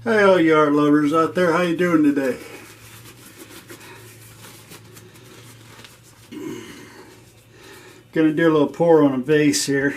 Hey all you art lovers out there, how you doing today? Gonna do a little pour on a vase here.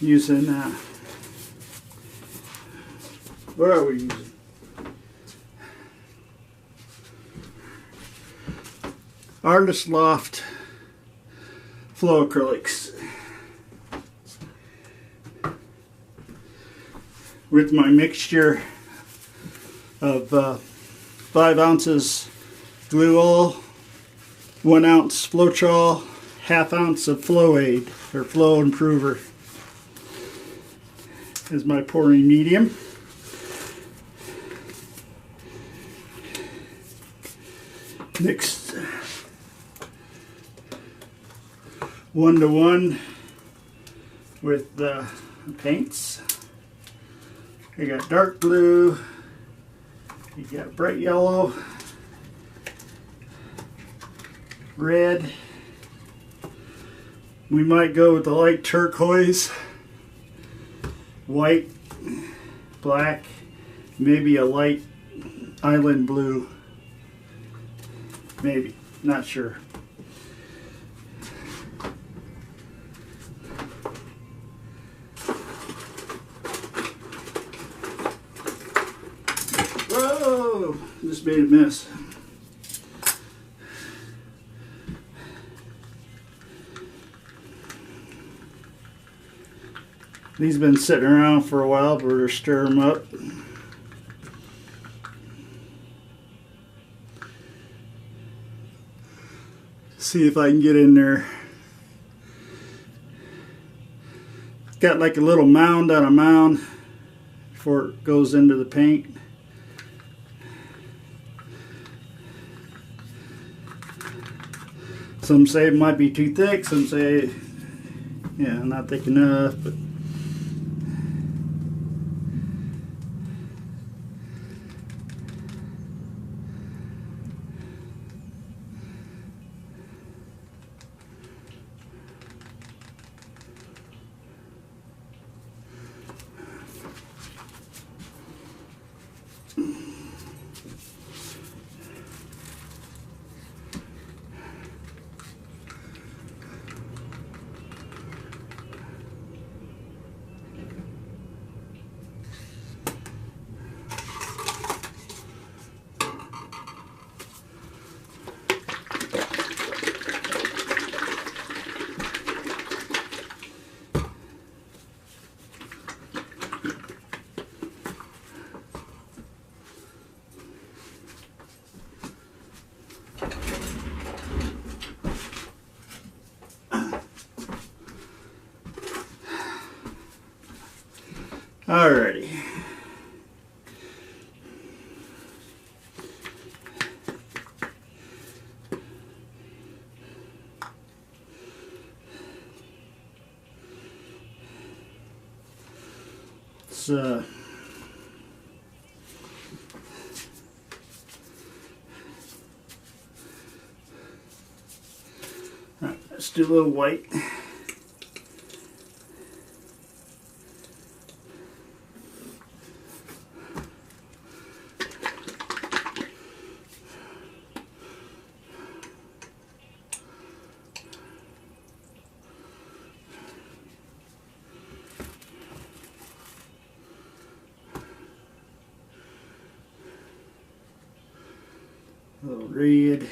Using, what are we using? Artist Loft Flow Acrylics. With my mixture of 5 ounces glue oil, 1 ounce Floetrol, ½ ounce of Flow Aid or Flow Improver is my pouring medium. Mixed 1:1 with the paints. You got dark blue, you got bright yellow, red. We might go with the light turquoise, white, black, maybe a light island blue. Maybe, not sure. Whoa, just made a mess. These have been sitting around for a while, but we're going to stir them up. See if I can get in there. Got like a little mound on a mound before it goes into the paint. Some say it might be too thick, some say, yeah, not thick enough, but alrighty. Let's do a little white. A little red.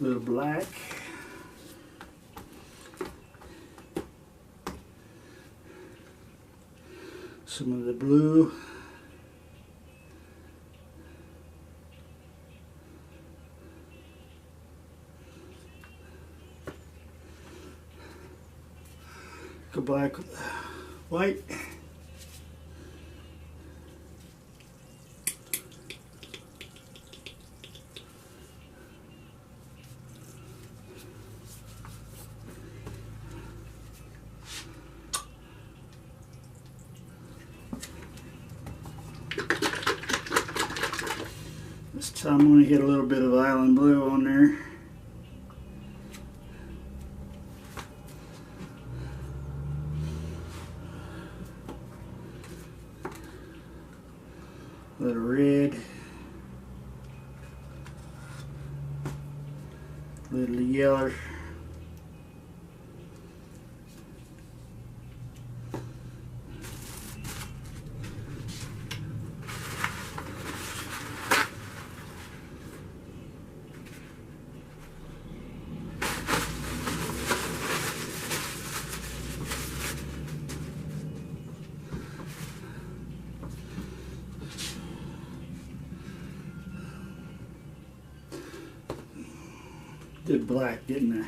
A little black. Some of the blue. Go black with white. So I'm going to hit a little bit of island blue on there. A little red. A little yellow. Did black, didn't I?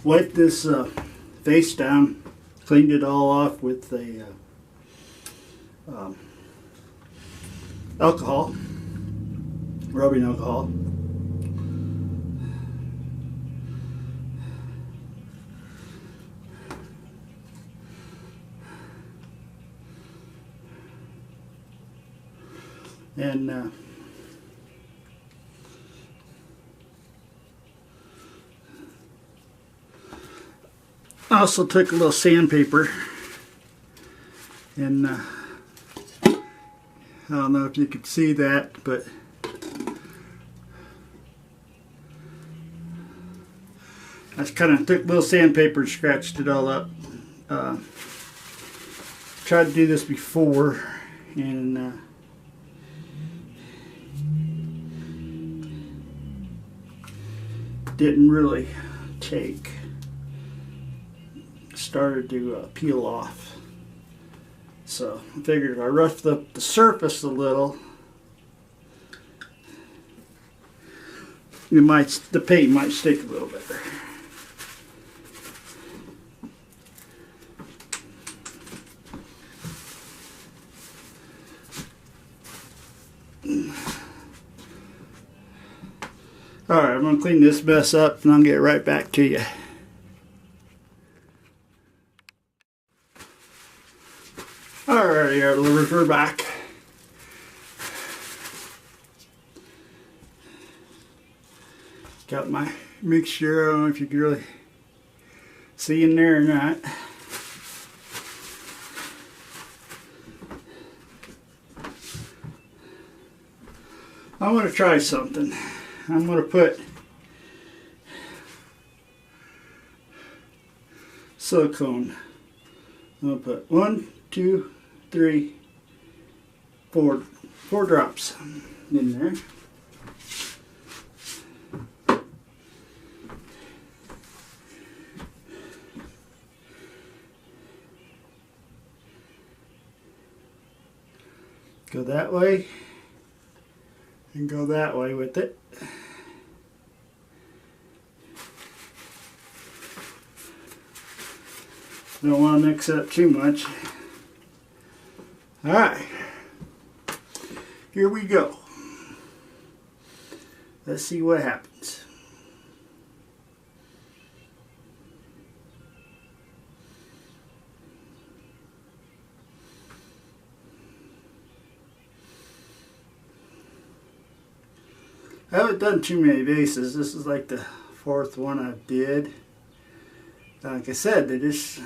Wiped this vase down, cleaned it all off with a alcohol, rubbing alcohol. And I also took a little sandpaper, and I don't know if you could see that, but I just kind of took a little sandpaper and scratched it all up. Tried to do this before, and didn't really take. Started to peel off. So I figured if I roughed up the surface a little, the paint might stick a little better. Alright, I'm going to clean this mess up and I'll get right back to you. Alright, our livers are back. Got my mixture. I don't know if you can really see in there or not. I want to try something. I'm going to put silicone. I'm going to put 1, 2, 3, 4 drops in there. Go that way and go that way with it. Don't want to mix it up too much. Alright, here we go. Let's see what happens. I haven't done too many vases. This is like the 4th one I did. Like I said, they just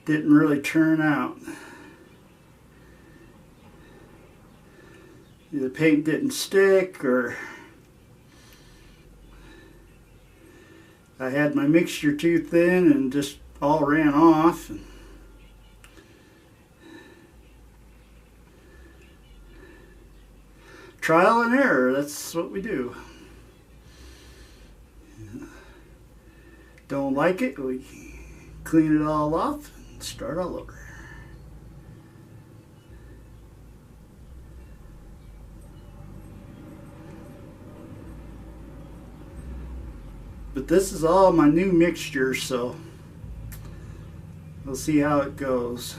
didn't really turn out. The paint didn't stick, or I had my mixture too thin and just all ran off. Trial and error, that's what we do. Don't like it, we clean it all off and start all over. But this is all my new mixture, so we'll see how it goes.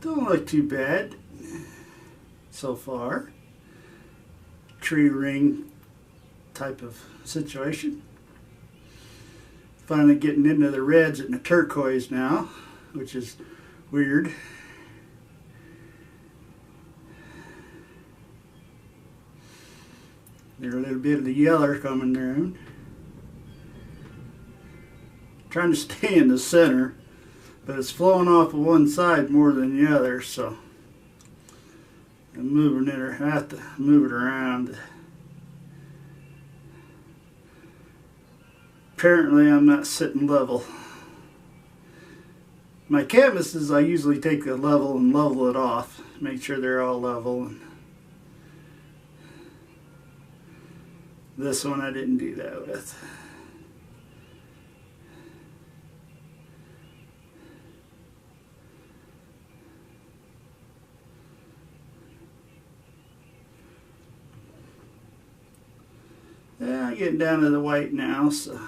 Don't look too bad so far. Tree ring type of situation. Finally getting into the reds and the turquoise now, which is weird. There's a little bit of the yellow coming down. Trying to stay in the center, but it's flowing off of one side more than the other, so I'm moving it, or have to move it around. Apparently I'm not sitting level. My canvases, I usually take a level and level it off, make sure they're all level. This one I didn't do that with. Yeah, I'm getting down to the white now, so.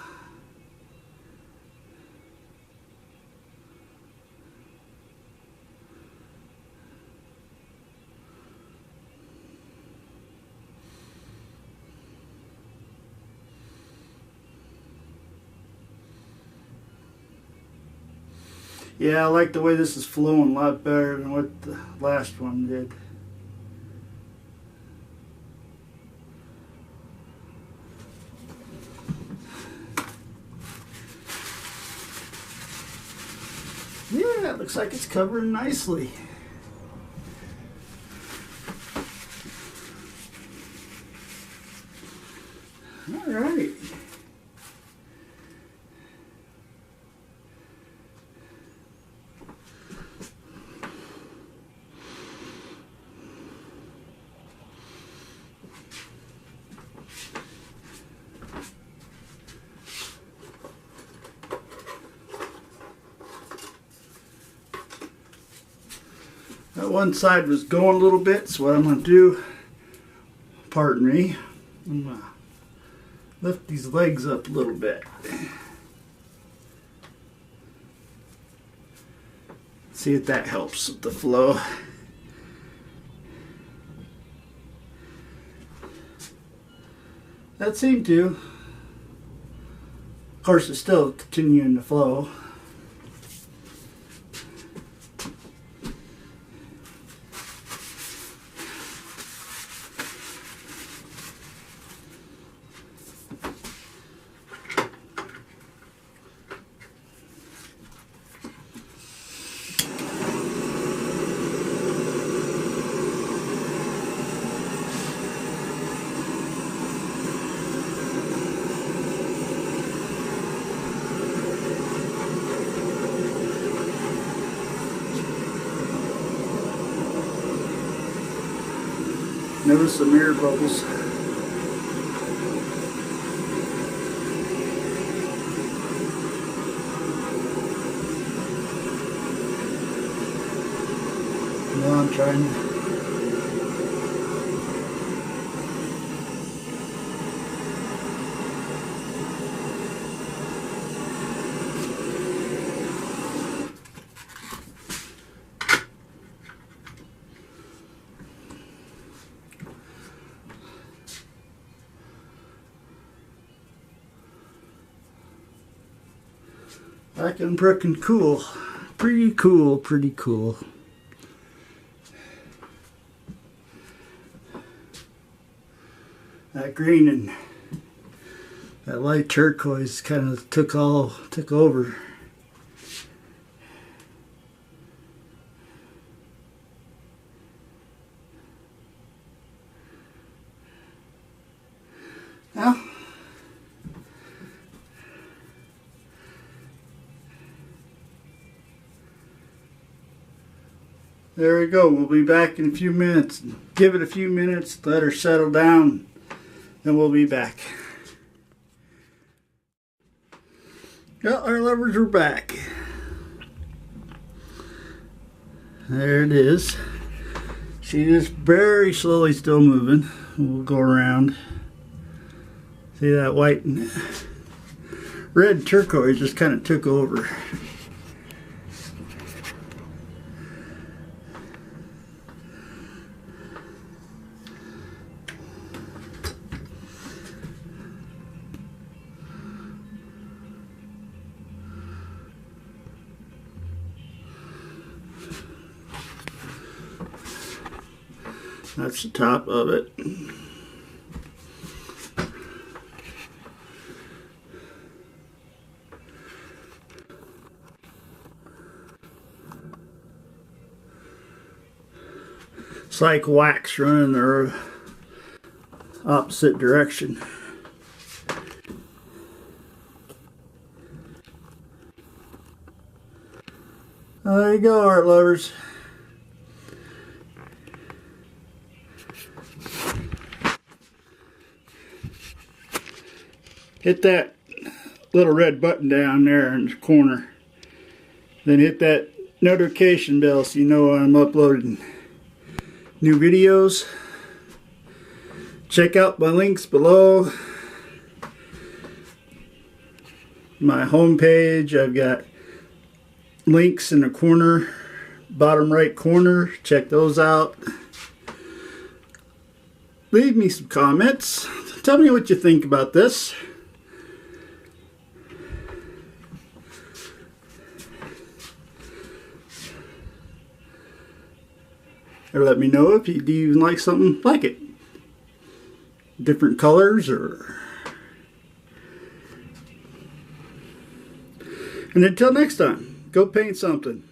Yeah, I like the way this is flowing a lot better than what the last one did. Yeah, it looks like it's covering nicely. All right. That one side was going a little bit, so what I'm going to do, pardon me, I'm going to lift these legs up a little bit. See if that helps with the flow. That seemed to. Of course, it's still continuing to flow. Notice the mirror bubbles. No, I'm trying to. Back in Brook and cool. Pretty cool, pretty cool. That green and that light turquoise kind of took over. Well, there we go. We'll be back in a few minutes. Give it a few minutes, let her settle down, then we'll be back. Yeah, our levers are back. There it is. See, it's very slowly still moving. We'll go around. See that white and red turquoise just kind of took over. That's the top of it. It's like wax running the opposite direction. There you go, art lovers. Hit that little red button down there in the corner. Then hit that notification bell so you know I'm uploading new videos. Check out my links below. My homepage, I've got links in the corner, bottom right corner. Check those out. Leave me some comments. Tell me what you think about this. Or let me know if you do even like something like it. Different colors or... And until next time, go paint something.